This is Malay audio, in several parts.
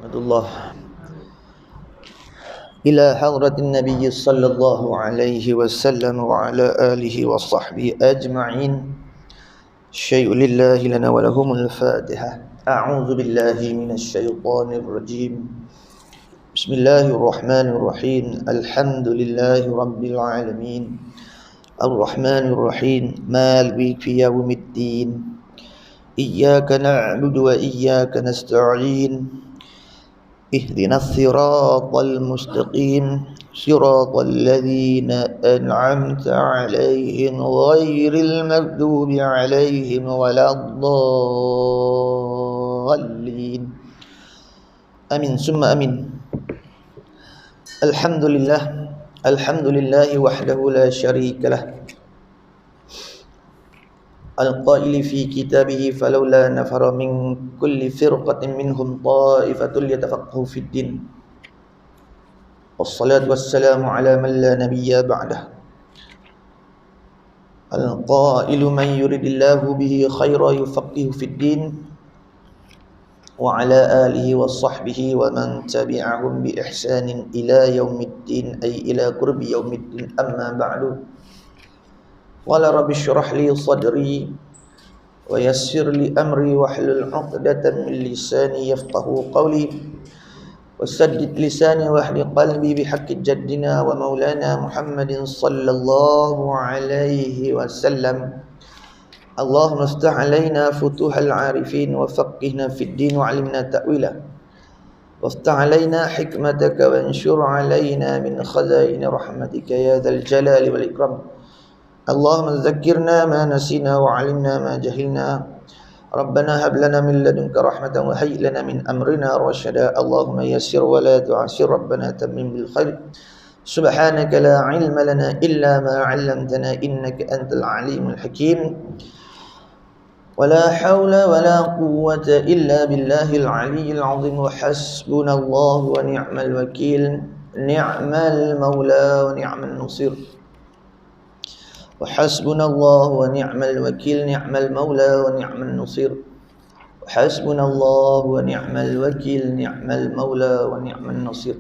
الله إلى حضرة النبي صلى الله عليه وسلم وعلى آله وصحبه أجمعين. الشيء لله لنا ولهم الفاتحة. أعوذ بالله من الشيطان الرجيم. بسم الله الرحمن الرحيم. الحمد لله رب العالمين الرحمن الرحيم مالك يوم الدين إياك نعبد وإياك نستعين اهدنا الصراط المستقيم صراط الذين أنعمت عليهم غير المغضوب عليهم ولا الضالين آمين ثم آمين. الحمد لله وحده لا شريك له القائل في كتابه فلولا نفر من كل فرقة منهم طائفة ليتفقهوا في الدين والصلاة والسلام على من لا نبي بعده القائل من يرد الله به خيرا يفقهه في الدين وعلى آله وصحبه ومن تبعهم بإحسان إلى يوم الدين أي إلى قرب يوم الدين. أما بعد قال رب اشرح لي صدري ويسر لي أمري واحلل عقدة من لساني يفقه قولي وسدد لساني واهد قلبي بحق جدنا ومولانا محمد صلى الله عليه وسلم. اللهم افتح علينا فتوح العارفين وفقهنا في الدين وعلمنا تأويله وافتح علينا حكمتك وانشر علينا من خزائن رحمتك يا ذا الجلال والإكرام. اللهم ذكرنا ما نسينا وعلمنا ما جهلنا ربنا هب لنا من لدنك رحمة وهيئ لنا من أمرنا رشدا. اللهم يسر ولا تعسر ربنا تمم بالخير. سبحانك لا علم لنا إلا ما علمتنا إنك أنت العليم الحكيم. ولا حول ولا قوة إلا بالله العلي العظيم. وحسبنا الله ونعم الوكيل نعم المولى ونعم النصير. وحسبنا الله ونعم الوكيل نعم المولى ونعم النصير. وحسبنا الله ونعم الوكيل نعم المولى ونعم النصير.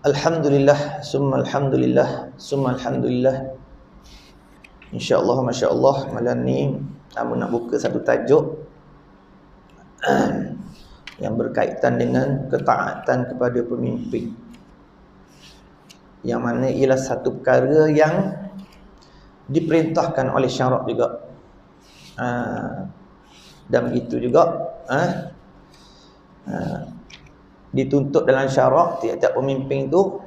Alhamdulillah summa alhamdulillah summa alhamdulillah. InsyaAllah masya-Allah malam ni kamu nak buka satu tajuk yang berkaitan dengan ketaatan kepada pemimpin, yang mana ialah satu perkara yang diperintahkan oleh syarak juga. Dan begitu juga dituntut dalam syarak tiap-tiap pemimpin itu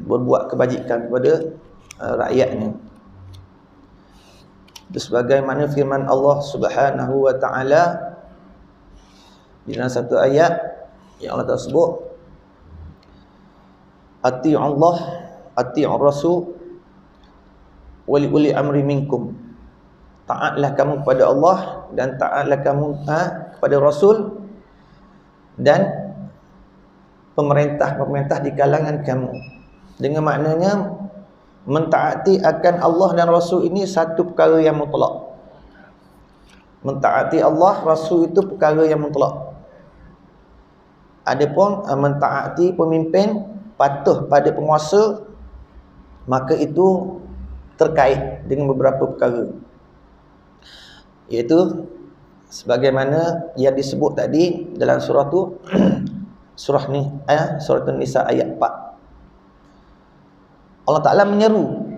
berbuat kebajikan kepada rakyatnya. Sebagaimana firman Allah Subhanahu wa taala di dalam satu ayat yang Allah tersebut, Ati'u Allah, ati'u Rasul, wali uli amri minkum. Taatlah kamu kepada Allah dan taatlah kamu kepada Rasul dan pemerintah-pemerintah di kalangan kamu. Dengan maknanya mentaati akan Allah dan Rasul ini satu perkara yang mutlak. Mentaati Allah, Rasul itu perkara yang mutlak. Adapun mentaati pemimpin, patuh pada penguasa, maka itu terkait dengan beberapa perkara, iaitu sebagaimana yang disebut tadi dalam surah tu surah ni surah An-Nisa ayat 4. Allah Ta'ala menyeru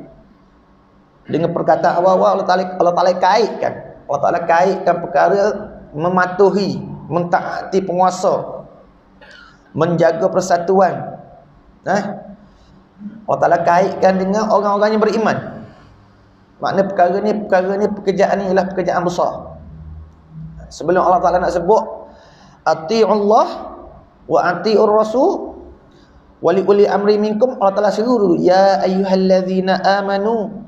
dengan perkataan awal-awal. Allah Ta'ala kaitkan perkara mematuhi, mentaati penguasa, menjaga persatuan. Allah Ta'ala kaitkan dengan orang-orang yang beriman. Makna perkara ni pekerjaan ni ialah pekerjaan besar. Sebelum Allah Ta'ala nak sebut Ati'ullah wa ati'ur Rasul wali uli amri minkum, Allah Ta'ala seru dulu, ya ayyuhallazina amanu,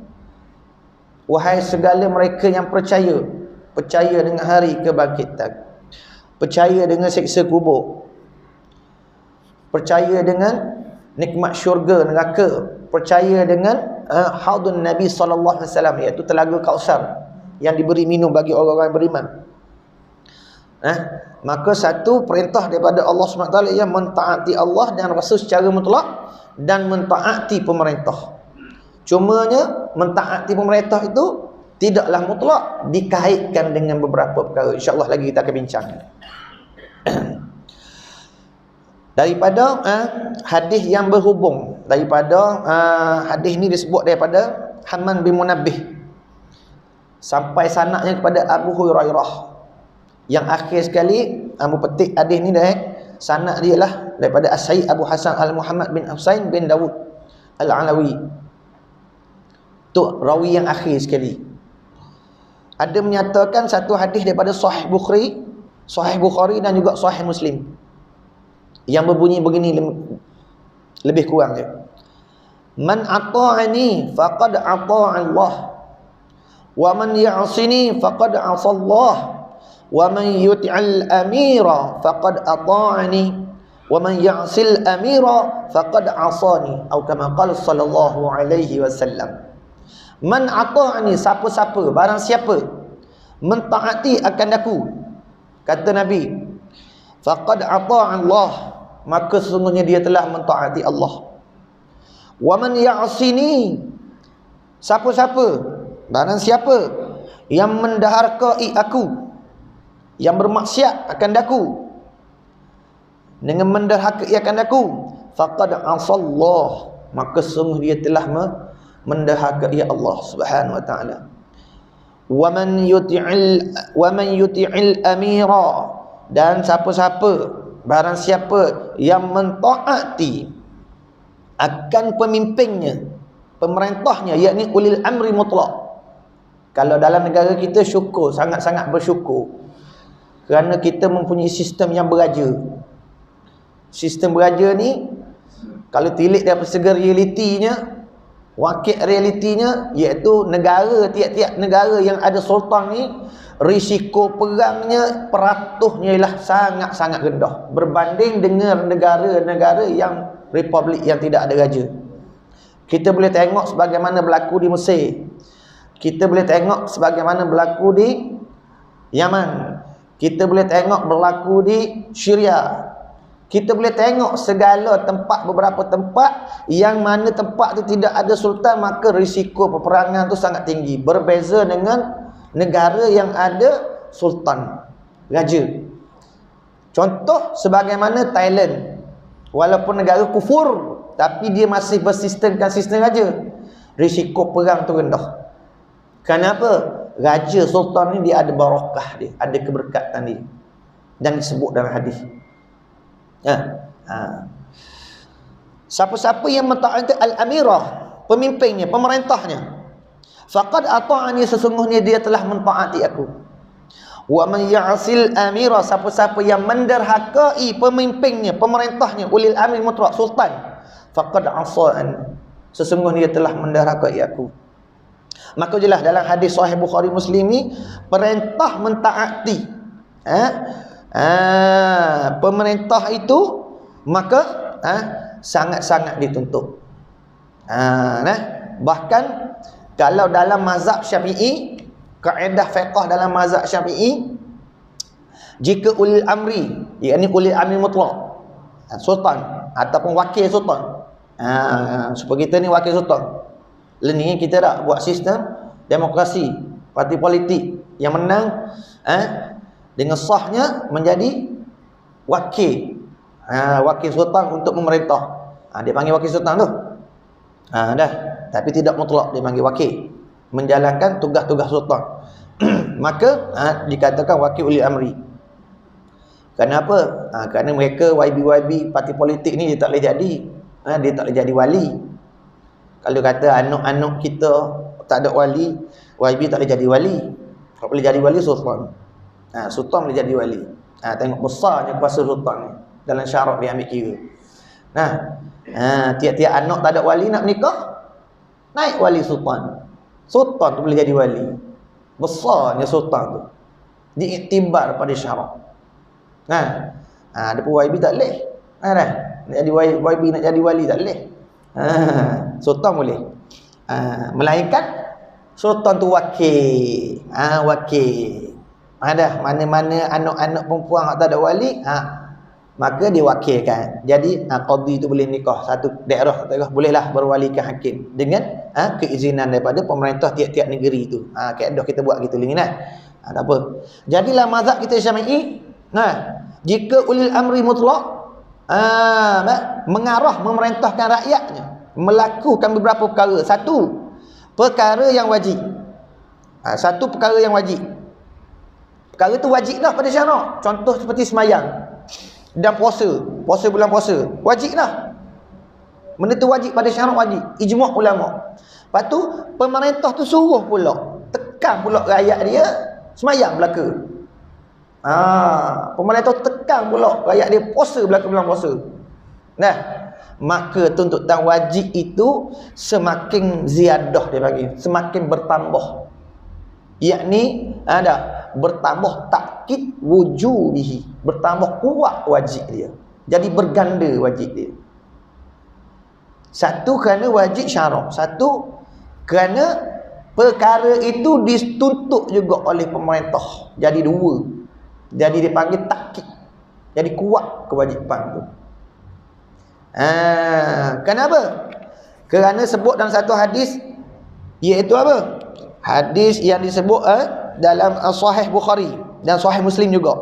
wahai segala mereka yang percaya dengan hari kebangkitan, percaya dengan siksa kubur, percaya dengan nikmat syurga neraka, percaya dengan haudun Nabi SAW, iaitu telaga Kausar yang diberi minum bagi orang-orang beriman. Maka satu perintah daripada Allah SWT ialah mentaati Allah dan Rasul secara mutlak dan mentaati pemerintah. Cumanya mentaati pemerintah itu tidaklah mutlak, dikaitkan dengan beberapa perkara. InsyaAllah lagi kita akan bincang. Daripada hadis yang berhubung, daripada hadis ni disebut daripada Hamman bin Munabbih sampai sanadnya kepada Abu Hurairah. Yang akhir sekali Abu petik hadis ni dah, sanad dia lah daripada As-Sayyid Abu Hasan Al-Muhammad bin Husain bin Dawud Al-Alawi. Tu rawi yang akhir sekali. Ada menyatakan satu hadis daripada Sahih Bukhari dan juga Sahih Muslim yang berbunyi begini, lebih kurang dia. Man ata'ani faqad ata'a Allah wa man ya'sini faqad 'asa Allah wa man yuti'al amira faqad ata'ani wa man ya'sil amira faqad 'asani, atau kama qala sallallahu alaihi wasallam. Man ata'ani, siapa-siapa, barang siapa mentaati akan aku, kata Nabi, faqad ata'a Allah, maka sesungguhnya dia telah mentaati Allah. Wa man ya'sini, siapa-siapa, barang siapa yang mendaharkai aku, yang bermaksiat akan aku, dengan mendaharkai akan aku, faqad asallah, maka sungguh dia telah mendaharkai Allah Subhanahu wa taala. Wa man yuti'il amira, dan siapa-siapa, barang siapa yang mentaati akan pemimpinnya, pemerintahnya, yakni ulil amri mutlak. Kalau dalam negara kita, syukur, sangat-sangat bersyukur kerana kita mempunyai sistem yang beraja. Sistem beraja ni kalau tilik dari segi realitinya, wakil realitinya, iaitu negara, tiap-tiap negara yang ada sultan ni, risiko perangnya, peratuhnya ialah sangat-sangat rendah berbanding dengan negara-negara yang republik yang tidak ada raja. Kita boleh tengok sebagaimana berlaku di Mesir, kita boleh tengok sebagaimana berlaku di Yaman, kita boleh tengok berlaku di Syria, kita boleh tengok segala tempat, beberapa tempat yang mana tempat tu tidak ada sultan, maka risiko peperangan tu sangat tinggi, berbeza dengan negara yang ada sultan, raja. Contoh sebagaimana Thailand, walaupun negara kufur tapi dia masih bersistemkan sistem raja, risiko perang tu rendah. Kenapa? Raja sultan ni dia ada barakah dia, ada keberkatan dia, dan disebut dalam hadis. Siapa-siapa yang mentaati al-amirah, pemimpinnya, pemerintahnya, faqad ata'ani, sesungguhnya dia telah mentaati aku. Wa man ya'sil amira, siapa-siapa yang menderhakai pemimpinnya, pemerintahnya, ulil amri mutlaq, sultan, faqad asa'an, sesungguhnya dia telah menderhakai aku. Maka jelas dalam hadis Sahih Bukhari Muslim ni, perintah mentaati pemerintah itu, maka sangat-sangat dituntut. Bahkan kalau dalam mazhab Syafi'i, kaedah fiqh dalam mazhab Syafi'i, jika ulil amri, yakni ulil amri mutlaq, sultan ataupun wakil sultan, supaya kita ni wakil sultan, ni kita dah buat sistem demokrasi, parti politik yang menang dengan sahnya menjadi wakil, wakil sultan untuk memerintah. Dia panggil wakil sultan tu. Dah, tapi tidak mutlak dia panggil wakil, menjalankan tugas-tugas sultan. Maka dikatakan wakil ulil amri. Kenapa? Kerana mereka YB parti politik ni dia tak boleh jadi, dia tak boleh jadi wali. Kalau kata anak-anak kita tak ada wali, YB tak boleh jadi wali. Kalau boleh jadi wali sultan, sultan boleh jadi wali. Tengok besarnya kuasa sultan ni dalam syarat dia ambil kira. Tiap-tiap anak tak ada wali nak menikah, naik wali sultan. Sultan tu boleh jadi wali. Besarnya sultan tu diiktibar pada syarat. Depa YB tak boleh. Nak jadi YB, nak jadi wali tak boleh. Sultan boleh. Melainkan sultan tu wakil. Wakil. Ada mana-mana anak-anak perempuan yang tak ada wali, maka diwakilkan. Jadi qadhi itu boleh nikah satu daerah, bolehlah berwalikan hakim dengan keizinan daripada pemerintah tiap-tiap negeri itu. Kaedah kita buat gitu lagi nah. Tak apa. Jadilah mazhab kita Syafi'i, jika ulil amri mutlak mengarah memerintahkan rakyatnya melakukan beberapa perkara. Satu perkara yang wajib. Satu perkara yang wajib. Perkara itu wajib dah pada syarak. Contoh seperti semayang dan puasa. Puasa bulan puasa. Wajib dah. Benda tu wajib pada syarak, wajib. Ijma' ulama'. Lepas tu pemerintah tu suruh pula, tekan pula rakyat dia semayang belaka. Pemerintah tekan pula rakyat dia puasa belaka bulan puasa. Nah, maka tuntutan wajib itu semakin ziyadah dia bagi, semakin bertambah. Yakni bertambah takkid wujubihi, bertambah kuat wajib dia. Jadi berganda wajib dia. Satu kerana wajib syarak, satu kerana perkara itu dituntut juga oleh pemerintah. Jadi dua. Jadi dipanggil takkid. Jadi kuat kewajipan tu. Kenapa? Kerana sebut dalam satu hadis, iaitu apa? Hadis yang disebut dalam Sahih Bukhari dan Sahih Muslim juga.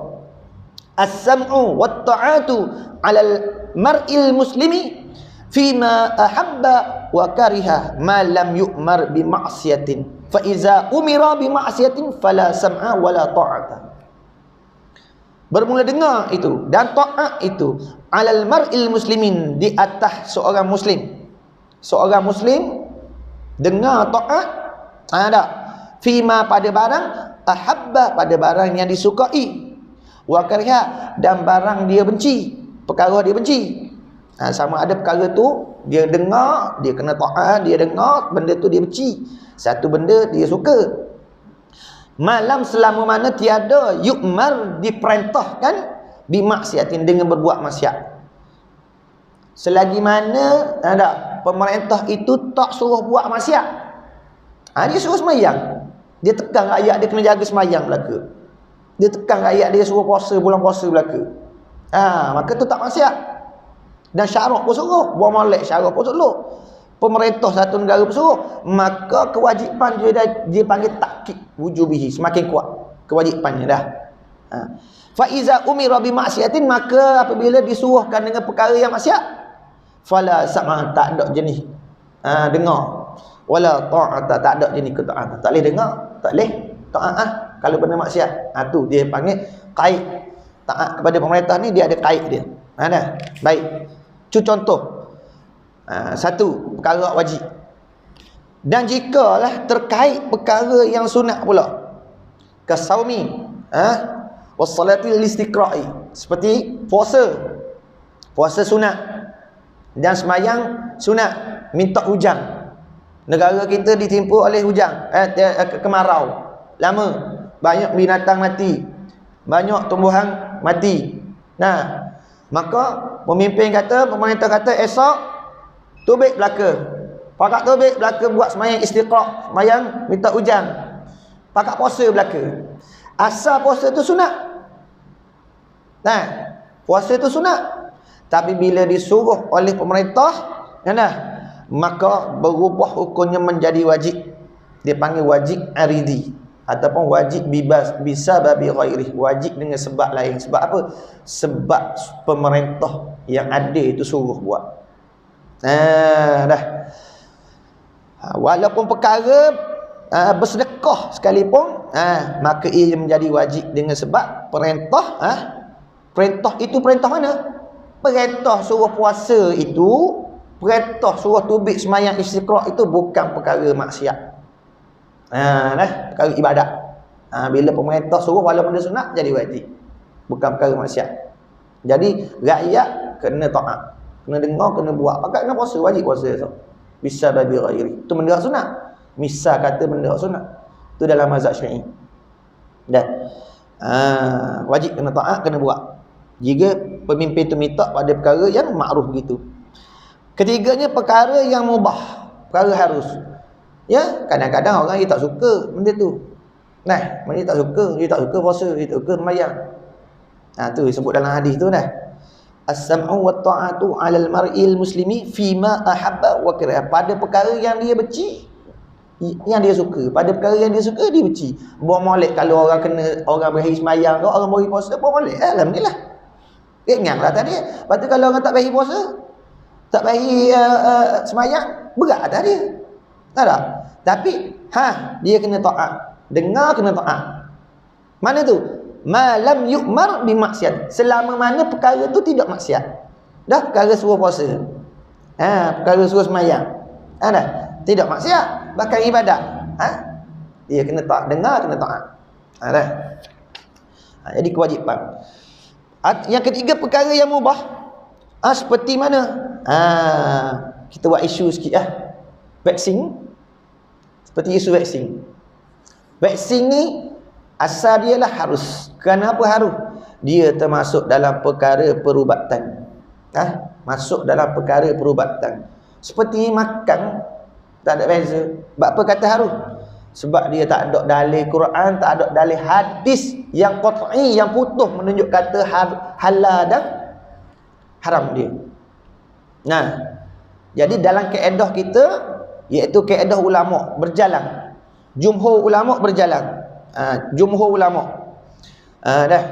As-sam'u wat-ta'atu 'alal mar'il muslimi fima ahabba wa kariha ma lam yu'mar bi ma'siyatin. Fa iza umira bi ma'siyatin fala sam'a wala ta'ata. Bermula dengar itu dan taat itu 'alal mar'il muslimin, di atas seorang muslim. Seorang muslim dengar taat fima pada barang ahabba, pada barang yang disukai, wa kariha, dan barang dia benci, perkara dia benci. Sama ada perkara tu dia dengar, dia kena taat, dia dengar benda tu dia benci, satu benda dia suka. Malam selama mana tiada yu'mar, diperintahkan, bimaksiatin, dengan berbuat maksiat. Selagi mana pemerintah itu tak suruh buat maksiat, dia suruh semayang, dia tekan rakyat dia kena jaga semayang belaka, dia tekan rakyat dia suruh puasa bulan puasa belaka, maka tu tak maksiat. Dan syarak pun suruh, buang molek syarak pun suruh, pemerintah satu negara pun suruh, maka kewajipan dia panggil takkid wujubihi, semakin kuat kewajipannya dah. Fa iza umira bi maksiatin, maka apabila disuruhkan dengan perkara yang maksiat, fala sam'a, tak ada jenis dengar, wala ta'ata, tak ada jenis ketaatan, tak boleh dengar, tak boleh taat kalau benda maksiat. Tu dia panggil qaid. Taat kepada pemerintah ni dia ada qaid dia. Baik. Contoh. Satu perkara wajib. Dan jikalah terkait perkara yang sunat pula, kasaumi, wassalatil istiqra'i, seperti puasa sunat dan semayang sunat, minta hujan. Negara kita ditimpa oleh hujan, kemarau lama, banyak binatang mati, banyak tumbuhan mati. Maka pemimpin kata, pemerintah kata, esok tubik belaka, pakak tubik belaka, buat semayang istiqra', semayang minta hujan, pakak puasa belaka. Asal puasa tu sunat, puasa tu sunat, tapi bila disuruh oleh pemerintah, maka berubah hukumnya menjadi wajib. Dia panggil wajib aridi, ataupun wajib bisa babi ghairi, wajib dengan sebab lain. Sebab apa? Sebab pemerintah yang ada itu suruh buat. Walaupun perkara bersedekah sekalipun, maka ia menjadi wajib dengan sebab perintah. Perintah itu perintah mana? Perintah suruh puasa itu, perintah suruh tubik semayang istiqra' itu bukan perkara maksiat. Perkara ibadat. Bila pemerintah suruh walaupun dia sunat, jadi wajib, bukan perkara maksiat. Jadi rakyat kena taat, kena dengar, kena buat. Pakat kena puasa, wajib puasa esok. Bisa babi ghairi, itu benda sunat. Misal kata benda sunat, itu dalam mazhab Syafi'i. Dan wajib kena taat, kena buat. Jika pemimpin itu minta pada perkara yang makruf gitu. Ketiganya perkara yang mubah, perkara harus. Kadang-kadang orang dia tak suka benda tu. Nah, dia tak suka puasa, dia tak suka sembahyang. Tu disebut dalam hadis tu dah. As-sam'u wa ta'atu 'alal mar'il muslimi fima ahabba wa kariha. Pada perkara yang dia benci, yang dia suka. Pada perkara yang dia suka, dia benci. Buang molek kalau orang berakhir sembahyang, orang berakhir puasa, buang molek. Alhamdulillah. Ingatlah tadi. Lepas tu kalau orang tak berakhir puasa, tak berakhir sembahyang, berat atas dia. Tak? Tapi dia kena taat. Dengar kena taat. Mana tu? Malam yu'mar bimaksiat. Selama mana perkara tu tidak maksiat. Dah perkara suruh puasa. Perkara suruh sembahyang. Dah. Tidak maksiat, bahkan ibadat. Dia kena taat, dengar kena taat. Dah. Jadi kewajipan. Yang ketiga perkara yang mubah. Seperti mana? Kita buat isu sikit vaksin. Seperti isu vaksin. Vaksin ni asal dia lah harus. Kenapa harus? Dia termasuk dalam perkara perubatan. Masuk dalam perkara perubatan. Seperti makan, tak ada beza. Sebab apa kata harus? Sebab dia tak ada dalil Quran, tak ada dalil hadis yang qat'i, yang putus menunjuk kata halal dan haram dia. Jadi dalam kaedah kita, iaitu kaedah ulama berjalan. Jumhur ulama berjalan. Jumhur ulama. Dah.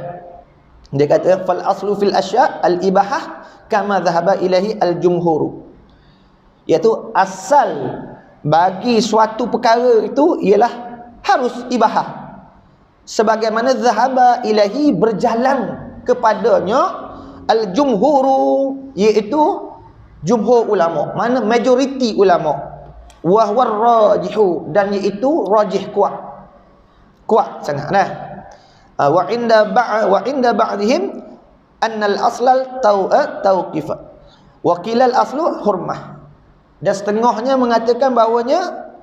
Dia kata fal aslu fil asya' al ibahah kama dhahaba ilahi al jumhur. Iaitu asal bagi suatu perkara itu ialah harus ibahah. Sebagaimana dhahaba ilahi berjalan kepadanya al jumhuru, iaitu jumhur ulama. Mana majoriti ulama. Wa huwa rajihu, dan iaitu rajih kuat sangat dah. Wa inda ba'dihim annal aslal tauqif wa qila al aslu hurmah. Dan setengahnya mengatakan bahawanya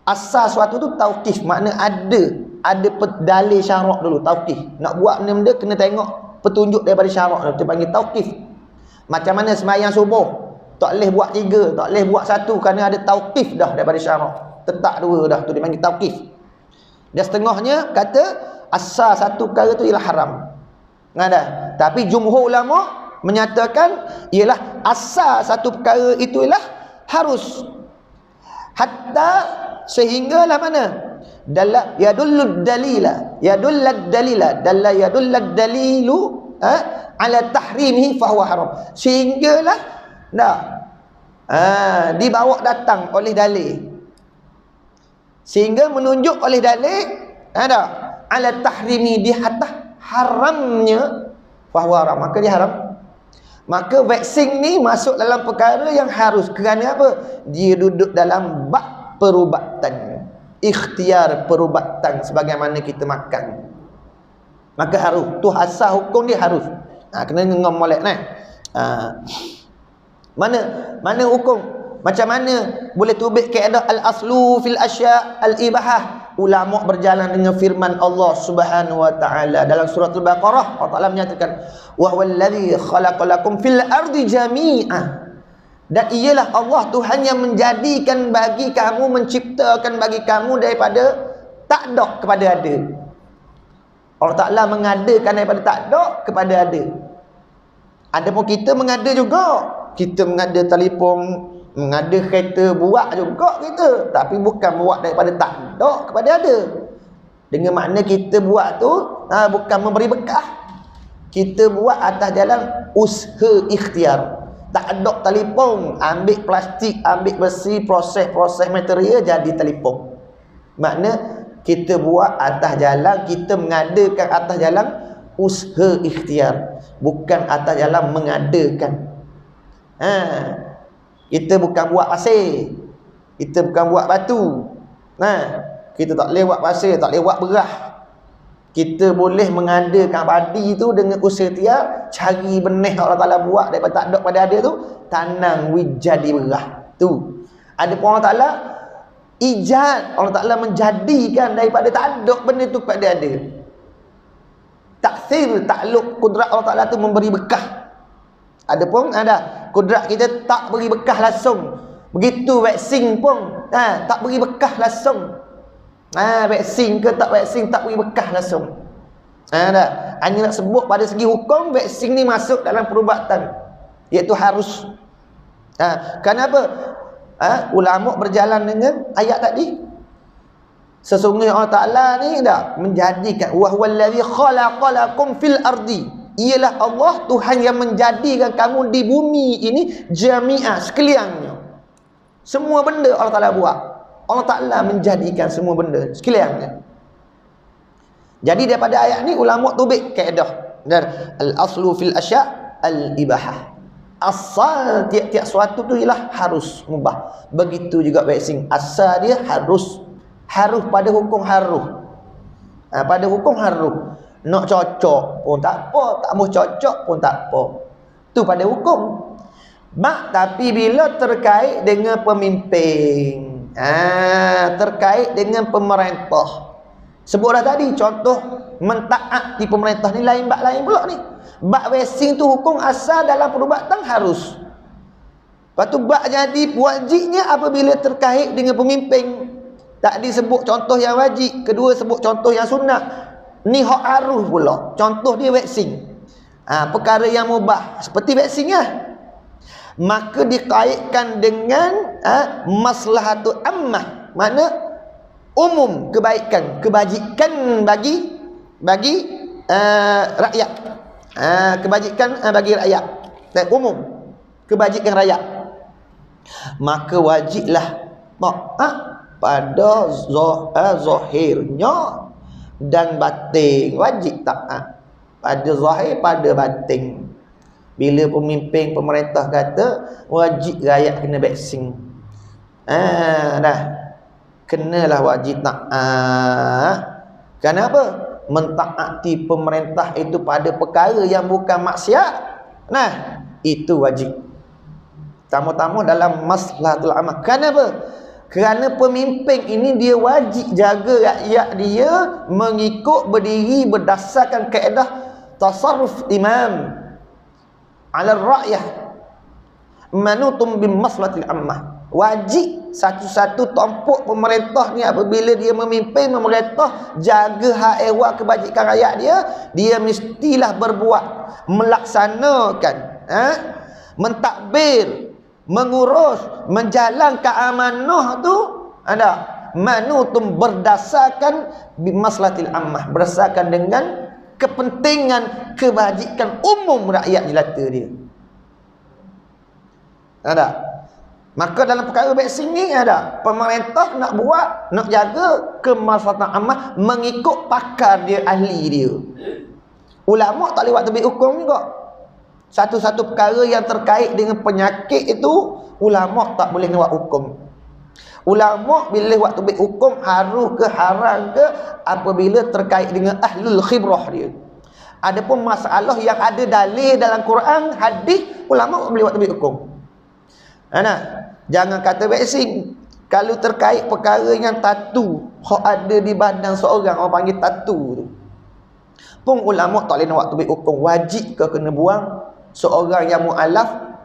asal suatu tu tauqif, makna ada dalil syarak dulu. Tauqif, nak buat benda kena tengok petunjuk daripada syarak tu, dipanggil tauqif. Macam mana sembahyang subuh, tak boleh buat 3, tak boleh buat 1, kerana ada tauqif dah daripada syarak. Tetap 2 dah, tu dipanggil tauqif. Dan setengahnya kata asal satu perkara tu ialah haram. Dah. Tapi jumhur ulama menyatakan ialah asal satu perkara itu ialah harus. Hatta sehinggalah mana? Yadullad dalilu ala tahrimihi fahuwa haram. Sehinggalah dibawa datang oleh dalil. Sehingga menunjuk oleh dalil ala tahrimi, di atas haramnya, fahuwa haram, maka dia haram. Maka vaksin ni masuk dalam perkara yang harus. Kerana apa? Dia duduk dalam bab perubatan, ikhtiar perubatan, sebagaimana kita makan. Maka harus. Tu asal hukum dia harus. Kena ngom molek Mana hukum? Macam mana boleh tubik kaedah al-aslu fil asya' al-ibahah? Ulama berjalan dengan firman Allah Subhanahu wa taala dalam surah Al-Baqarah. Allah Taala menyatakan, wa huwallazi khalaqalakum fil ardi jami'ah. Dan ialah Allah Tuhan yang menjadikan bagi kamu, menciptakan bagi kamu daripada tak ada kepada ada. Allah Taala mengadakan daripada tak ada kepada ada. Adapun kita mengada juga. Kita mengada telefon, mengada kereta, buat juga kita, tapi bukan buat daripada tak ada kepada ada. Dengan makna kita buat tu bukan memberi bekah. Kita buat atas jalan usaha ikhtiar. Tak ada telefon, ambil plastik, ambil besi, proses material jadi telefon. Makna kita buat atas jalan, kita mengadakan atas jalan usaha ikhtiar, bukan atas jalan mengadakan. Kita bukan buat pasir, kita bukan buat batu. Kita tak boleh buat pasir, tak boleh buat berah. Kita boleh mengadakan padi tu dengan usaha ikhtiar, cari benih Allah Taala buat daripada tak ada pada ada tu, tanam jadi berah. Tu. Ada pun Allah Taala ijad, Allah Taala menjadikan daripada tak ada benda tu pada ada. Taksir, takluk kudrat Allah Taala tu memberi bekah. Adapun kudrat kita tak beri bekah langsung. Begitu vaksin pun tak beri bekah langsung. Vaksin ke tak vaksin tak beri bekas langsung. Dah. Hanya nak sebut pada segi hukum, vaksin ni masuk dalam perubatan, iaitu harus. Kenapa? Ulama berjalan dengan ayat tadi. Sesungguhnya Allah Ta'ala ni dah menjadikan, wa huwallazi khalaqalakum fil ardi, ialah Allah Tuhan yang menjadikan kamu di bumi ini jami'ah, sekaliannya. Semua benda Allah Ta'ala buat. Allah Ta'ala menjadikan semua benda sekaliannya. Jadi daripada ayat ni ulama tubik kaedah dan al-aslu fil asya' al-ibahah. Asal tiap-tiap suatu tu ialah harus mubah. Begitu juga vaksin, asal dia harus pada hukum harus. Pada hukum harus. Nak cocok pun tak apa, tak mau cocok pun tak apa. Tu pada hukum. Tapi bila terkait dengan pemimpin, terkait dengan pemerintah, sebut dah tadi contoh mentaati pemerintah ni lain lain pula ni. Bab vaksin tu hukum asal dalam perubatan harus. Lepas tu bab jadi wajibnya apabila terkait dengan pemimpin. Tak disebut contoh yang wajib, kedua sebut contoh yang sunat. Ni hak harus pula. Contoh dia vaksin. Perkara yang mubah seperti vaksin lah. Maka dikaitkan dengan maslahatul ammah, mana umum, kebajikan bagi rakyat. Kebajikan bagi rakyat dan umum, kebajikan rakyat. Maka wajiblah taat pada zahirnya dan batin. Wajib taat pada zahir, pada batin. Bila pemimpin pemerintah kata wajib rakyat kena vaksin, dah kenalah wajib taat. Kenapa? Mentaati pemerintah itu pada perkara yang bukan maksiat. Itu wajib. Tamu-tamu dalam maslahatul ammah. Kenapa? Kerana pemimpin ini dia wajib jaga rakyat dia mengikut berdiri berdasarkan kaedah tasarruf imam ala rakyah manutum bin maslahatil ammah. Wajib satu-satu tompok pemerintah ni apabila dia memimpin pemerintah, jaga hak ehwal kebajikan rakyat dia mestilah berbuat, melaksanakan, mentadbir, mengurus, menjalankan amanah tu ada manutum berdasarkan bimaslahatil ammah, berdasarkan dengan kepentingan kebajikan umum rakyat jelata dia. Ada. Maka dalam perkara vaksin ni ada, pemerintah nak buat, nak jaga kemaslahatan ammah mengikut pakar dia, ahli dia. Ulama tak boleh buat terbit hukum juga. Satu-satu perkara yang terkait dengan penyakit itu ulama tak boleh buat hukum. Ulama bila buat terbit hukum harus ke haram ke apabila terkait dengan ahlul khibrah dia. Adapun masalah yang ada dalil dalam Quran, hadis, ulama tak boleh buat terbit hukum. Jangan kata vaksin. Kalau terkait perkara yang tatu, hak ada di badan seorang, orang panggil tatu tu, pun ulama tak boleh nak buat terbit hukum. Wajib ke kena buang? Seorang yang mu'alaf,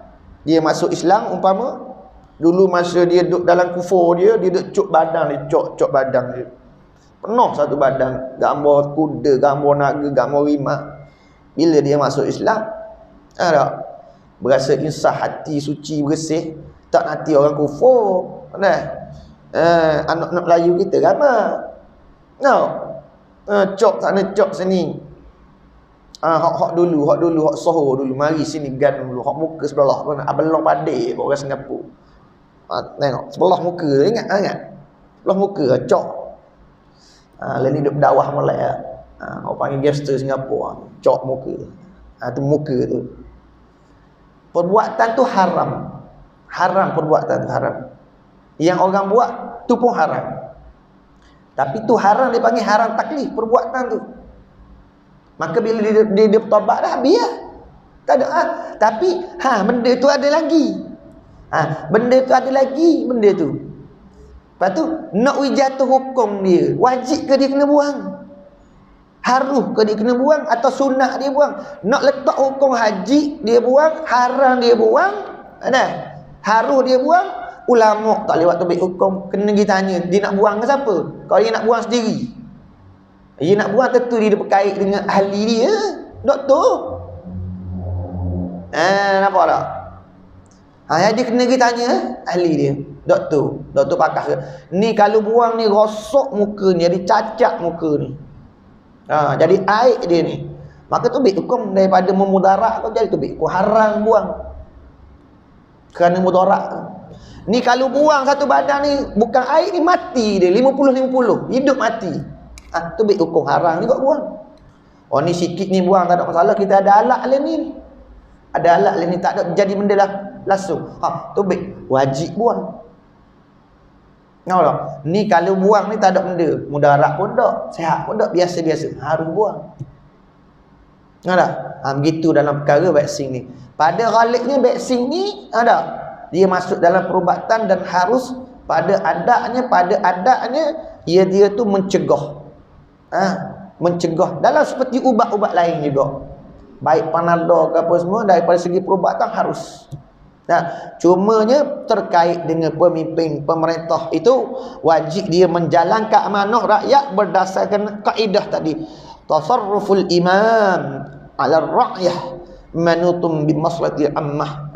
dia masuk Islam umpama, dulu masa dia duduk dalam kufur dia duduk cuk badan dia, cok badan dia penuh satu badan, gambar kuda, gambar naga, gambar rimah. Bila dia masuk Islam, berasa insah, hati suci, bersih, tak nanti orang kufur. Anak-anak Melayu kita ramai cok sana cok sini. Hak dulu hak soho dulu, mari sini gan dulu, hak muka sebelah mana abelong padai orang Singapura. Tengok sebelah muka, ingat sebelah muka cok. Lain hidup dakwah Malay orang panggil gangster Singapura, cok muka. Tu muka tu. Perbuatan tu haram. Perbuatan tu haram. Yang orang buat tu pun haram. Tapi tu haram, dia panggil haram taklif perbuatan tu. Maka bila dia bertobat dah, biar. Tak ada. Tapi benda tu ada lagi. Benda tu ada lagi, benda tu. Lepas tu nak wijatuh hukum dia, wajib ke dia kena buang? Harus ke dia kena buang atau sunat dia buang? Nak letak hukum haji dia buang, haram dia buang, harus dia buang, Ulama tak lewat tubik hukum, kena pergi tanya dia nak buang ke siapa. Kalau dia nak buang sendiri, dia nak buang tentu dia berkait dengan ahli dia, doktor. Nampak tak? Dia kena pergi tanya ahli dia, doktor pakar ke. Ni kalau buang ni rosok muka ni, jadi cacat muka ni, jadi air dia ni, maka tubik hukum daripada memudarat kau, jadi tubik hukum haram buang kerana mudarat. Ni kalau buang satu badan ni bukan air ni, mati dia 50-50, hidup mati. Tubik hukum haram juga buang. Ni sikit ni buang tak ada masalah, kita ada alat lain ni. Ada alat lain ni tak ada jadi benda lah langsung. Tubik wajib buang. Nampak? Ni kalau buang ni tak ada benda, mudarat pun tak, sihat pun tak, biasa-biasa, harus buang. Nampak? Begitu dalam perkara vaksin ni. Pada ghalibnya vaksin ni dia masuk dalam perubatan dan harus pada adatnya dia tu mencegah. Mencegah dalam seperti ubat-ubat lain juga. Baik Panadol ke apa semua, daripada segi perubatan harus. Cumanya terkait dengan pemimpin pemerintah itu wajib dia menjalankan amanah rakyat berdasarkan kaedah tadi. Tasarruful imam 'ala ar-ra'yah manutum bi maslahati ammah.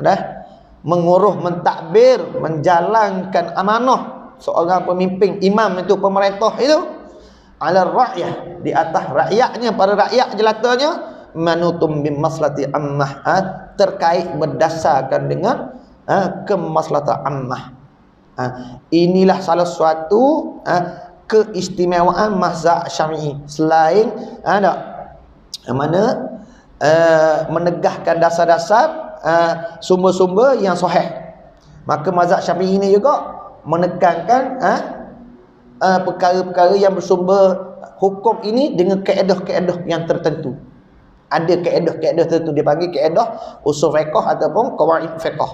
Menguruh, mentadbir, menjalankan amanah seorang pemimpin, imam itu, pemerintah itu, 'ala ar-ra'yah, di atas rakyatnya, pada rakyat jelatanya, manutum bi maslahati ammah, terkait berdasarkan dengan kemaslahatan ammah. Inilah salah suatu keistimewaan mazhab Syafi'i, selain menegahkan dasar-dasar sumber-sumber yang sahih. Maka mazhab Syafi'i ini juga menekankan perkara-perkara yang bersumber hukum ini dengan kaedah-kaedah yang tertentu. Ada kaedah-kaedah tertentu, dia panggil kaedah usul fiqh ataupun qawaid fiqh.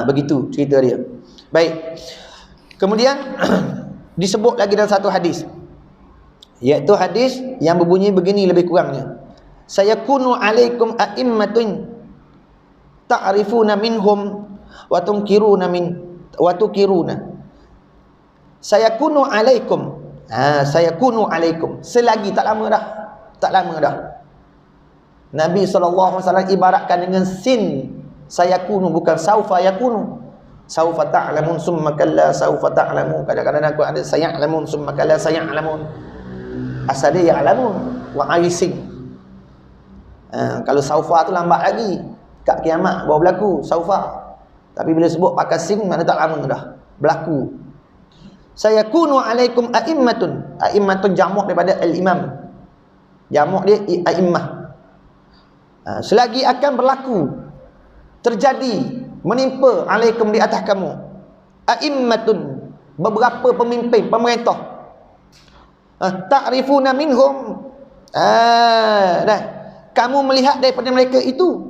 Begitu cerita dia. Baik. Kemudian disebut lagi dalam satu hadis, iaitu hadis yang berbunyi begini lebih kurangnya. Sayakunu alaikum a'immatun ta'rifuna minhum wa tunkiruna wa tukiruna. Sayakunu alaikum. Sayakunu alaikum. Selagi tak lama dah. Nabi SAW ibaratkan dengan sin. Sayakunu, bukan saufa yakunu. Saufa ta'lamun summa kalla saufa ta'lamun. Kadang-kadang aku ada saya'lamun summa kalla saya'lamun. Asal dia ya'lamun wa aisin. Kalau saufa tu lambat lagi, kat kiamat baru berlaku saufa. Tapi bila sebut pakai sin, mana tak lama dah berlaku. Sayakunu alaikum a'immatun. A'immatun jamak daripada al-imam. Jamak dia a'immah. Selagi akan berlaku, terjadi, menimpa alaikum, di atas kamu, a'immatun, beberapa pemimpin pemerintah, ta'rifuna minhum, kamu melihat daripada mereka itu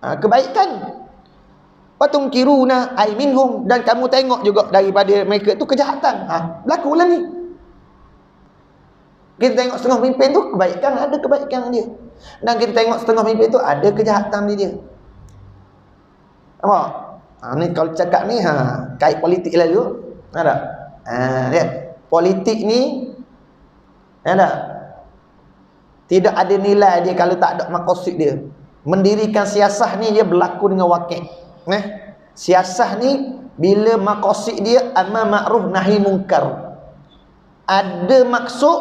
kebaikan, wa tunkiruna ay minhum, dan kamu tengok juga daripada mereka itu kejahatan. Berlakulah ni. Kita tengok setengah pemimpin tu kebaikan, ada kebaikan dia, dan kita tengok setengah pemimpin tu ada kejahatan dia. Nampak? Ni kalau cakap ni kait politik lah dulu. Ada? Lihat. Politik ni tidak ada nilai dia kalau tak ada maqasid dia. Mendirikan siasah ni dia berlaku dengan wakil. Siasah ni bila maqasid dia amar ma'ruf nahi munkar. Ada maksud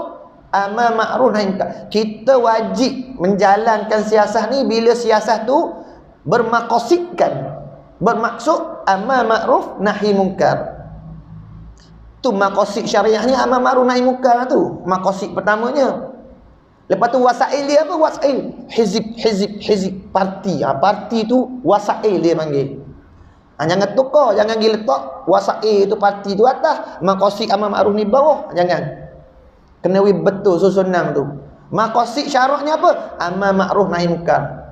amar ma'ruf nahi munkar. Kita wajib menjalankan siasah ni bila siasah tu bermaksud amar ma'ruf nahi munkar. Tu maqasid syariah ni, amar ma'ruf nahi munkar tu maqasid pertamanya. Lepas tu wasail dia apa? Wasail hizib parti. Parti tu wasail dia panggil. Jangan tukar, jangan pergi letak wasail tu parti tu atas, maqasid amar ma'ruf ni bawah. Jangan. Kena betul susunan tu. Maqasid syaraknya apa? Amar ma'ruf nahi munkar.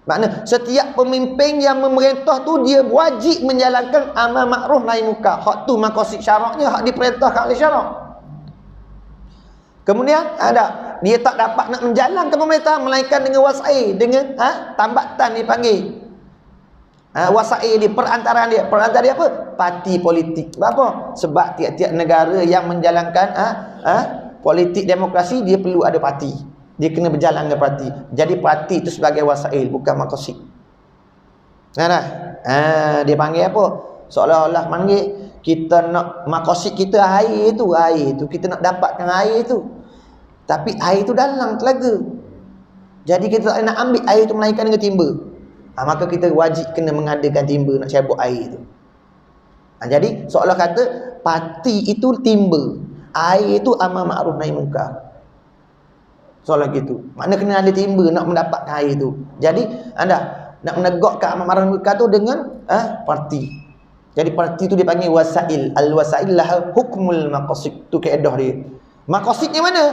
Makna setiap pemimpin yang memerintah tu dia wajib menjalankan amar ma'ruf nahi munkar. Hak tu maqasid syaraknya, hak diperintahkan oleh syarak. Kemudian dia tak dapat nak menjalankan pemerintah melainkan dengan wasail, dengan tambatan dipanggil. Wasail dia, perantara dia apa? Parti politik. Sebab apa? Sebab tiap-tiap negara yang menjalankan politik demokrasi, dia perlu ada parti. Dia kena berjalan dengan parti. Jadi parti itu sebagai wasail, bukan maqasid. Dia panggil apa? Seolah-olah panggil kita nak maqasid kita air tu kita nak dapatkan air tu. Tapi air tu dalam telaga. Jadi kita tak nak ambil air tu melainkan dengan timba. Maka kita wajib kena mengadakan timba nak cabut air tu. Jadi seolah kata parti itu timba, air itu amar ma'ruf nahi munkar. Soalan gitu. Makna kena ada timba nak mendapatkan air tu. Jadi anda nak menegakkan amar ma'ruf nahi munkar tu dengan parti. Jadi parti tu dipanggil wasail. Al-wasail lah hukmul maqasid. Tu kaedah dia. Maqasidnya mana?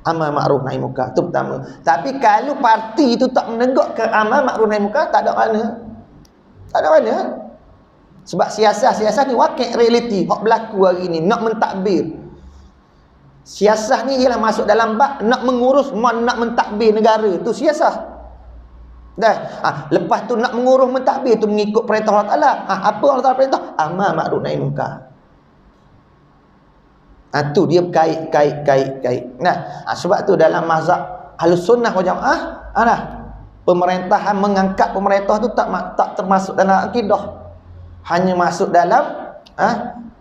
Amar ma'ruf nahi munkar. Itu pertama. Tapi kalau parti itu tak menegakkan amar ma'ruf nahi munkar, tak ada mana. Tak ada mana. Sebab siasah ni wakil realiti. Hak berlaku hari ni. Nak mentadbir. Siasah ni ialah masuk dalam bab nak mengurus, nak mentadbir negara. Itu siasah. Dah. Lepas tu nak mengurus mentadbir tu mengikut perintah Allah Ta'ala. Apa Allah Ta'ala perintah? Amar ma'ruf nahi munkar. Tu dia kait. Sebab tu dalam mazhab Ahlus Sunnah wal Jamaah, pemerintahan mengangkat pemerintah tu tak termasuk dalam akidah. Hanya masuk dalam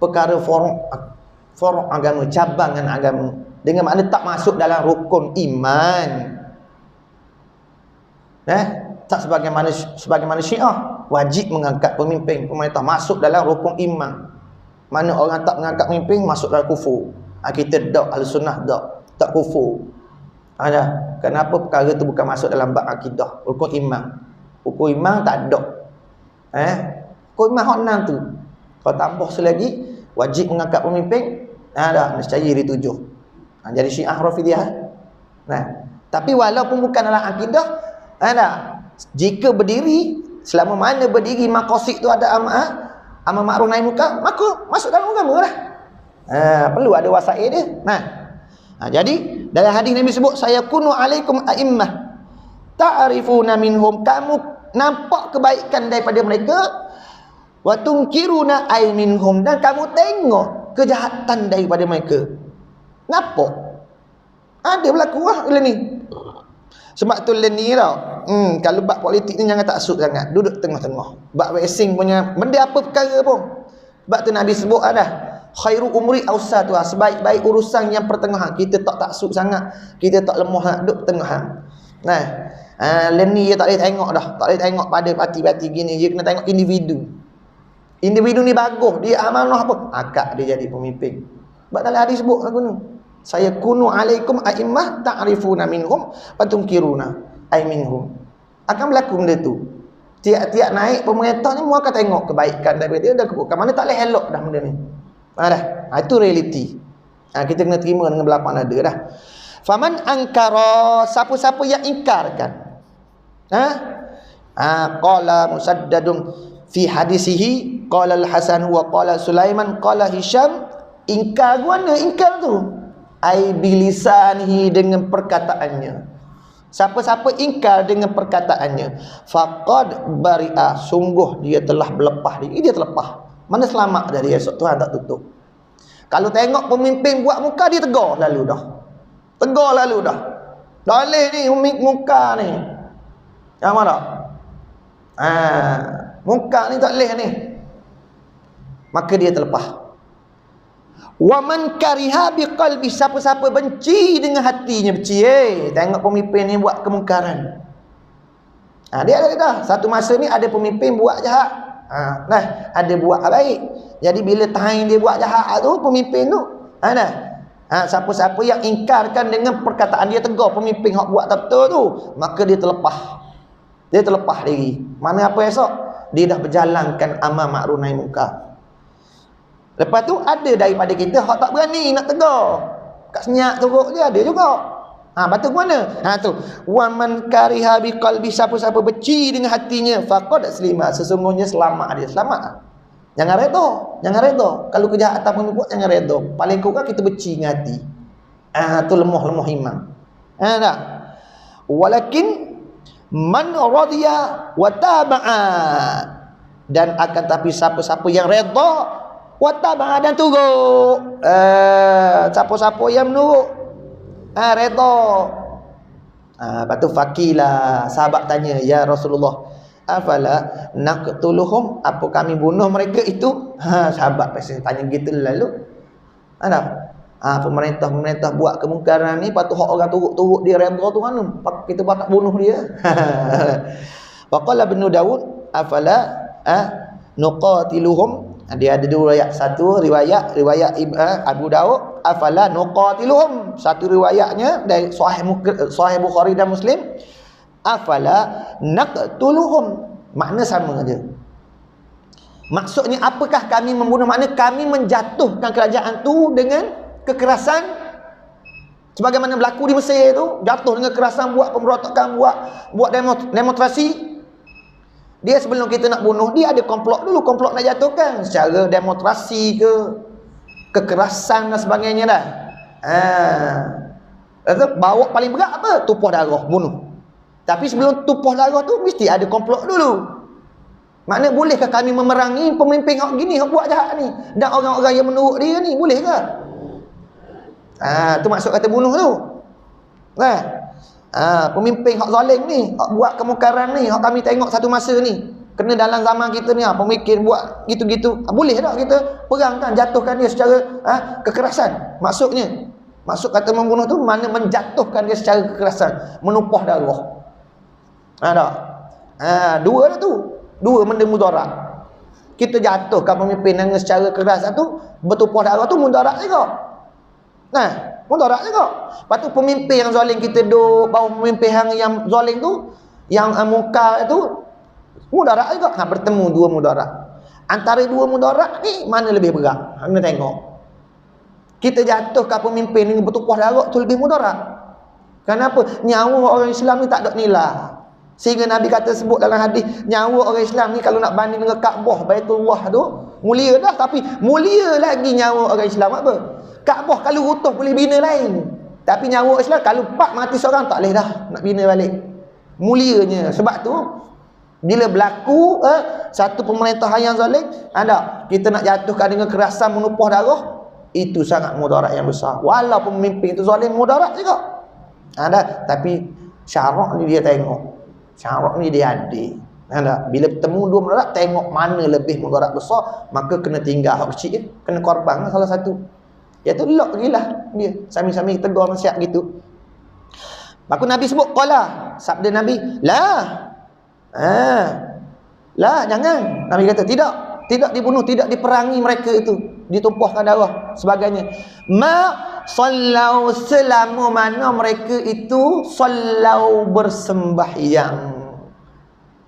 perkara forok agama, cabangan agama. Dengan makna tak masuk dalam rukun iman. Tak sebagaimana Syiah wajib mengangkat pemimpin pemerintah, masuk dalam rukun iman. Mana orang tak mengangkat pemimpin masuk dalam kufur. Kita Ahlus Sunnah tak kufur. Kenapa perkara tu bukan masuk dalam bab akidah, rukun iman. Rukun iman tak ada. Rukun iman hak 6 tu. Kalau tambah selagi wajib mengangkat pemimpin, nescaya ditujuh. Jadi Syiah Rafidiyah. Tapi walaupun bukan dalam akidah, jika berdiri, selama mana berdiri maqasid tu ada amar ma'ruf nahi munkar, maka masuk dalam agama lah. Perlu ada wasail dia. Jadi dalam hadis Nabi sebut, saya kunu alaikum a'immah ta'rifuna minhum, kamu nampak kebaikan daripada mereka, wa tunkiruna ay minhum, dan kamu tengok kejahatan daripada mereka. Nampak? Ada berlaku ni. Sebab tu ni tau. Kalau bab politik ni jangan taksub sangat. Duduk tengah-tengah. Bab racing punya benda apa perkara pun. Sebab tu Nabi sebut khairu umri awsatuha, sebaik-baik urusan yang pertengahan. Kita tak taksub sangat. Kita tak lemah nak duduk pertengahan. Ni dia tak boleh tengok dah. Tak boleh tengok pada parti-parti gini. Dia kena tengok individu. Individu ni bagus. Dia amanah apa? Akak dia jadi pemimpin. Sebab dalam hadis sebut aku ni. Saya kunu alaikum a'immah ta'rifuna minhum patunkiruna ay minhum. Akan berlaku benda tu. Tiap-tiap naik pemerintah ni, mereka akan tengok kebaikan daripada dia dan keburukan. Mana tak boleh elok dah benda ni. Itu realiti. Kita kena terima dengan berlapan ada dah. Faman angkara, siapa-siapa yang ingkarkan. Qala Musaddadun fi hadisihi, qala Al-Hasan wa qala Sulaiman qala Hisham. Ingkar mana ingkar tu? Ai bilisanihi, dengan perkataannya. Siapa-siapa ingkar dengan perkataannya, faqad bari'a, sungguh dia telah berlepas diri. Dia terlepas. Mana selamat dari esok Tuhan tak tutup. Kalau tengok pemimpin buat muka, dia tegur lalu dah. Tegur lalu dah. Dalih ni muka ni. Yang mana? Muka ni tak leh ni. Maka dia terlepas. Wa man kariha biqalbi, siapa-siapa benci dengan hatinya, benci tengok pemimpin ni buat kemungkaran. Dia ada dah. Satu masa ni ada pemimpin buat jahat. Ada buat baik. Jadi bila tahan dia buat jahat tu, pemimpin tu, siapa-siapa yang ingkarkan dengan perkataan dia, tegur pemimpin hak buat tak betul tu, maka dia terlepas. Dia terlepas diri. Mana apa esok? Dia dah berjalankan amar ma'ruf nahi munkar. Lepas tu ada daripada kita hak tak berani nak tegur. Kat senyak teruk je ada juga. Lepas tu mana? Tu. Wa man kariha biqalbi, siapa-siapa benci dengan hatinya, faqad aslima, sesungguhnya selamat dia. Selamat. Jangan redha. Jangan redha. Kalau kejahatan pun buat, jangan redha. Paling kurang kita benci dengan hati. Tu lemah iman. Tak. Walakin man radiya wa taba'a, Dan akan tapi siapa-siapa yang redha wattabaa dan turut, siapa-siapa yang menurut, redha. Lepas tu fakilah, sahabat tanya, ya Rasulullah, afala naqtuluhum, apa kami bunuh mereka itu? Sahabat pasti tanya gitu lalu. Pemerintah buat kemungkaran ni, patut hak orang turut dia redha tu kan, kita bakal bunuh dia. Waqala Ibn Daud, afala nuqatiluhum. Dia ada dua riwayat, satu riwayat Abu Daud, afala nuqatiluhum, satu riwayatnya dari Sahih Bukhari dan Muslim, afala naqtuluhum. Makna sama aja. Maksudnya apakah kami membunuh? Makna kami menjatuhkan kerajaan tu dengan kekerasan, sebagaimana berlaku di Mesir tu, jatuh dengan kekerasan, buat pemberontakan, buat demonstrasi. Dia sebelum kita nak bunuh dia, ada komplot dulu, komplot nak jatuhkan secara demonstrasi ke, kekerasan dan sebagainya dah. Bawa paling berat apa? Tumpah darah, bunuh. Tapi sebelum tumpah darah tu mesti ada komplot dulu. Makna bolehkah kami memerangi pemimpin hak gini, hak buat jahat ni, dan orang-orang yang menurut dia ni, boleh ke? Tu maksud kata bunuh tu. Pemimpin hak zalim ni, hak buat kemungkaran ni, hak kami tengok satu masa ni, kena dalam zaman kita ni, pemikir buat gitu-gitu, boleh tak kita perang kan, jatuhkan dia secara kekerasan? Maksud kata membunuh tu mana menjatuhkan dia secara kekerasan, menumpah darah. Dua dah tu, dua benda mudarat. Kita jatuhkan pemimpin dengan secara kekerasan tu, bertumpah darah tu mudarat juga. Mudarat juga. Lepas tu pemimpin yang zalim kita duduk bawah pemimpin yang zalim tu, yang mungkar tu, mudarat juga. Bertemu dua mudarat. Antara dua mudarat ni mana lebih berat? Kena tengok. Kita jatuhkan pemimpin dengan bertumpah darah tu lebih mudarat. Kenapa? Nyawa orang Islam ni tak ada nilai. Sehingga Nabi kata, sebut dalam hadis, nyawa orang Islam ni kalau nak banding dengan Kaabah, Baitullah tu, mulia dah, tapi mulia lagi nyawa orang Islam apa? Kaabah kalau runtuh boleh bina lain, tapi nyawa Islam kalau pak mati seorang tak boleh dah nak bina balik. Mulianya. Sebab tu bila berlaku satu pemerintahan yang zalim, kita nak jatuhkan dengan kerasan, menumpah darah, itu sangat mudarat yang besar. Walaupun pemimpin itu zalim, mudarat juga. Tapi syarak ni dia tengok, syarak ni dia adil. Bila bertemu dua mudarat, tengok mana lebih mudarat besar, maka kena tinggal hak kecil, kena korban salah satu. Iaitu lock gilah dia, sami-sami tegur nasihat gitu. Maka Nabi sebut qala, sabda Nabi, lah jangan. Nabi kata tidak dibunuh, tidak diperangi mereka itu, ditumpahkan darah sebagainya. Ma sallau, selama mana mereka itu sallau, bersembahyang.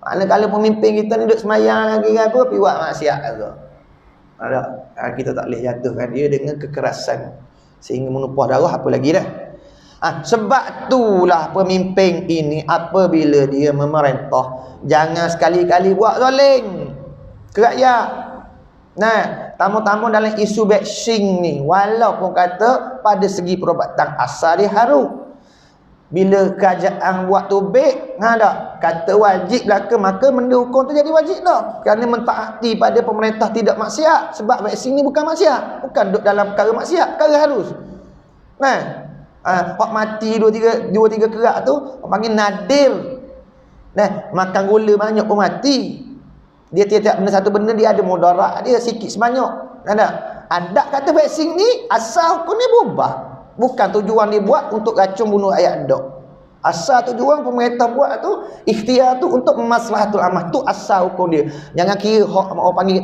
Maknanya kalau pemimpin kita ni duduk semayang lagi apa, pergi buat maksiat tu. Kita tak boleh jatuhkan dia dengan kekerasan sehingga menumpah darah, apa lagi dah. Sebab itulah pemimpin ini apabila dia memerintah, jangan sekali-kali buat zalim ke rakyat. Tamu-tamu dalam isu vaksin ni, walaupun kata pada segi perubatan asal dia haru, bila kerajaan buat tubik, kata wajib belaka, maka benda hukum tu jadi wajib dah. Kerana mentaati pada pemerintah tidak maksiat. Sebab vaksin ni bukan maksiat, bukan duduk dalam perkara maksiat, perkara harus. Hak mati 2-3 kerak tu panggil nadir. Makan gula banyak pun mati. Dia tiap-tiap benda, satu benda dia ada mudarat dia sikit sebanyak. Ada kata vaksin ni asal hukum ni berubah. Bukan tujuan dia buat untuk racun bunuh rakyat dok. Asal tujuan pemerintah buat tu, ikhtiar tu untuk maslahatul amah, tu asal hukum dia. Jangan kira hak orang panggil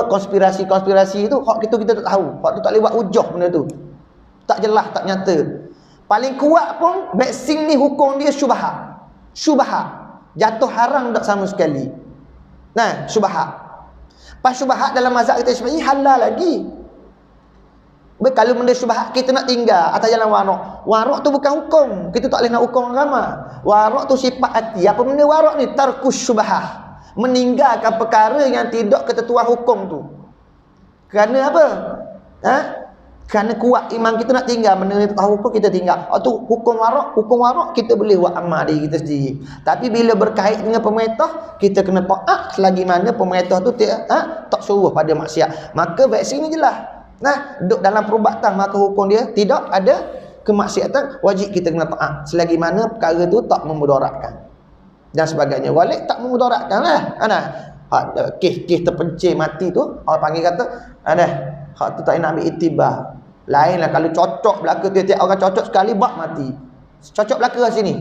konspirasi tu, hak kita tak tahu. Hak tu tak boleh buat hujah benda tu. Tak jelas, tak nyata. Paling kuat pun vaksin ni hukum dia syubhat. Jatuh haram tak sama sekali. Syubhat. Pas syubhat dalam mazhab kita Syafi'i halal lagi. Kalau benda syubhat kita nak tinggal atas jalan warak. Warak tu bukan hukum. Kita tak boleh nak hukum agama. Warak tu sifat hati. Apa benda warak ni? Tarkus syubhah. Meninggalkan perkara yang tidak ketentuan hukum tu. Kerana apa? Kerana kuat iman kita nak tinggal benda ni tahu hukum kita tinggal. Tu hukum warak kita boleh buat amal diri kita sendiri. Tapi bila berkait dengan pemerintah, kita kena taat selagi mana pemerintah tu tak suruh pada maksiat. Maka vaksin ni jelas. Nah, duduk dalam perubatan maka hukum dia tidak ada kemaksiatan, wajib kita kena taat selagi mana perkara tu tak memudaratkan dan sebagainya. Walik tak memudaratkan lah. Kes terpencil mati tu orang panggil kata hak tu tak nak ambil iktibar. Lain lah kalau cocok belaka, tiap-tiap orang cocok sekali bak mati. Cocok belaka kat sini.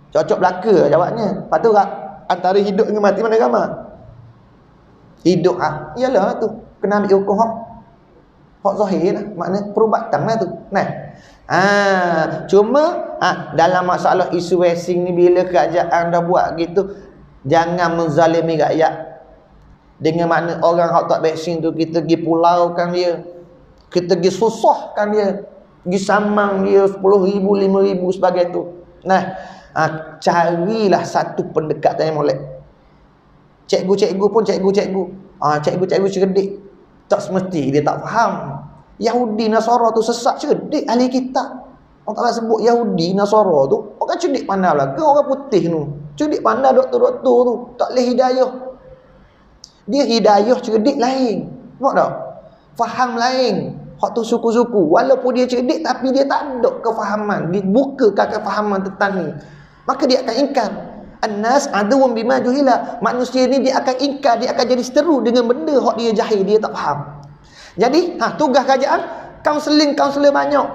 Cocok belaka jawabnya. Lepas tu antara hidup dengan mati mana ramai? Hidup iyalah tu kena ambil hukum hak zahir lah. Makna perubatan lah tu. Cuma dalam masalah isu vaksin ni, bila kerajaan dah buat gitu, jangan menzalimi rakyat. Dengan makna orang hak tak vaksin tu kita pergi pulaukan dia, kita pergi susahkan dia, pergi samang dia 10,000, 5,000 sebagai tu. Carilah satu pendekatan yang molek. Cikgu-cikgu pun cikgu-cikgu cerdik, tak semesti dia tak faham. Yahudi Nasara tu sesat cerdik ahli kitab. Orang tak sebut Yahudi Nasara tu orang cerdik pandai lah ke orang putih tu cerdik pandai, doktor-doktor tu tak boleh hidayah. Dia hidayah cerdik lain, nampak tak? Faham lain. Hak tu suku-suku, walaupun dia cerdik tapi dia tak ada kefahaman, dia bukakan kefahaman tentang ni, maka dia akan ingkar. An-nas aduwwum bima juhila. Manusia ni dia akan ingkar, dia akan jadi seteru dengan benda hak dia jahil, dia tak faham. Jadi tugas kerajaan kaunseling banyak.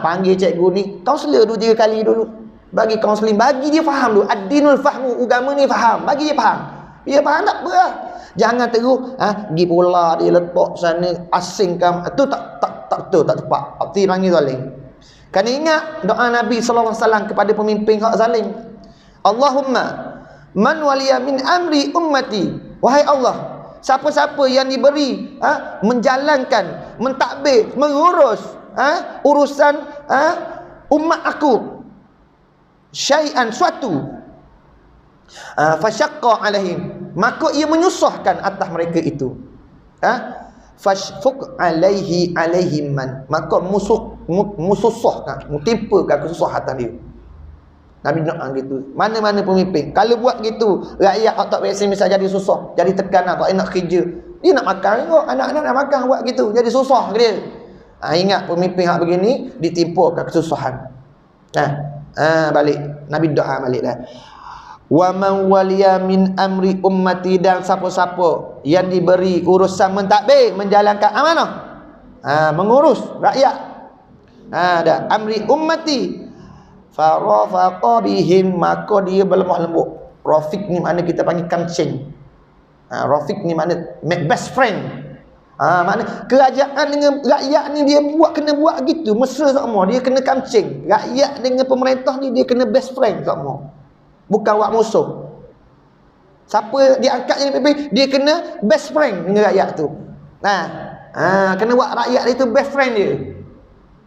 Panggil cikgu ni, kaunselor 2-3 kali dulu, bagi kaunseling, bagi dia faham dulu. Ad-dinul fahmu, agama ni faham, bagi dia faham. Dia faham tak apa lah. Jangan terus pergi pula dia letak sana asingkan, tu tak betul, tak tepat. Arti panggil zalim. Kena ingat doa Nabi sallallahu alaihi wasallam kepada pemimpin hak zalim. Allahumma man waliya min amri ummati. Wahai Allah, siapa-siapa yang diberi menjalankan, mentadbir, mengurus urusan umat aku, syai'an suatu, fasyaqqa alaihim, maka ia menyusahkan atas mereka itu, fashfuq alaihim man, maka mususahkan, mutimpakan kesusahan dia. Nabi doa gitu. Mana-mana pemimpin kalau buat gitu, rakyat tak vaksin misal jadi susah, jadi tekanan, tak enak kerja, dia nak makan kok, anak-anak nak makan, buat gitu jadi susah ke dia. Ingat pemimpin hak begini ditimpakan kesusahan. Balik Nabi doa balik dah. Wa man waliya min amri ummati, dan siapa-siapa yang diberi urusan mentadbir, menjalankan amanah, mengurus rakyat, dan amri ummati, farafaqa bihim, maka dia berlemah lembut. Rafiq ni makna kita panggil kancing. Rafiq ni makna make best friend. Makna kerajaan dengan rakyat ni dia kena buat gitu, mesra sama, dia kena kancing. Rakyat dengan pemerintah ni dia kena best friend sama, bukan wak musuh. Siapa diangkat jadi pemimpin, dia kena best friend dengan rakyat tu. Kena buat rakyat itu best friend dia,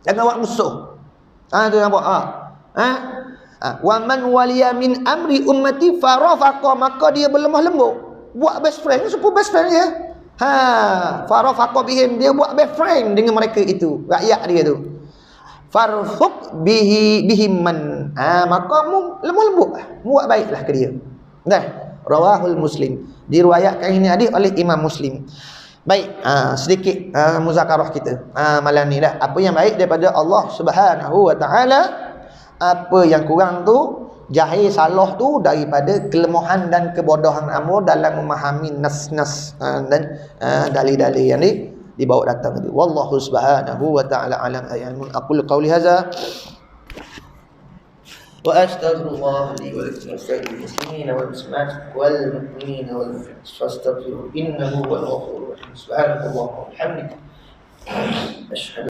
jangan wak musuh. Tu nampak wa man waliya min amri ummati farafaqa, maka dia berlemah lembut, buat best friend, supaya best friend dia. Farafaqa bihim, dia buat best friend dengan mereka itu, rakyat dia tu. Farfuq bihim man, maka lemah lembut, buat baiklah ke dia. Rawahul Muslim, diriwayatkan ini hadis oleh Imam Muslim. Baik, sedikit muzakarah kita malam ni dah. Apa yang baik daripada Allah Subhanahu wa taala, apa yang kurang tu, jahil salah tu daripada kelemahan dan kebodohan kamu dalam memahami nas-nas dan dalil-dalil yang dibawa datang tadi. Wallahu subhanahu wa ta'ala alam ayyamun. Aqulu qawli hadza wa astaghfirullah li wa lakum wa lisa'il muslimin wal muslimat wal mu'minin wal mu'minat fastaghfiruhu innahu huwal ghafurur rahim. Subhanallah wa bihamdihi, asyhadu